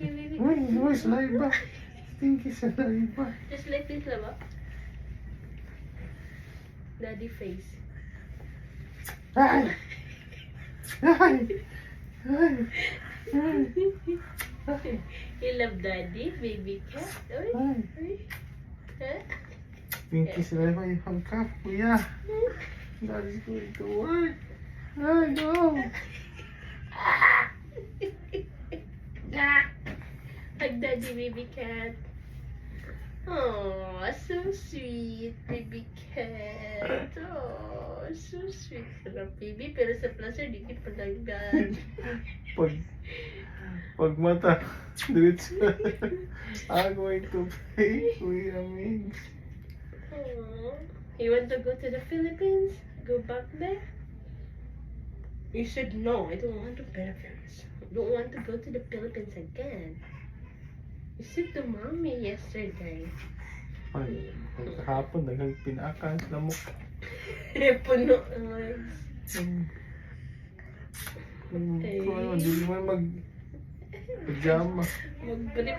Okay, baby. Uy, saliva. Stinky saliva. Just like this, lava. Daddy face. Ay! Ay! Ay! Ay! You love daddy, baby cat? Oy, Ay! oy. Huh? Stinky saliva, you hangka. Kuya. Daddy's going to work. Ay, no! Hug daddy, baby cat. Oh, so sweet, baby cat. Oh, so sweet. Sarap, baby. Pero sa placer, di kita palagad. Pag mata, diretso. I'm going to pay Kuya Ming. Oh, you want to go to the Philippines? Go back there? You said no. I don't want to Philippines. I don't want to go to the Philippines again. You said to mommy yesterday. Ay, kahapon, daghang pinakan, lamok. Puno ang legs. Hindi mo mag pajama. Mag-brief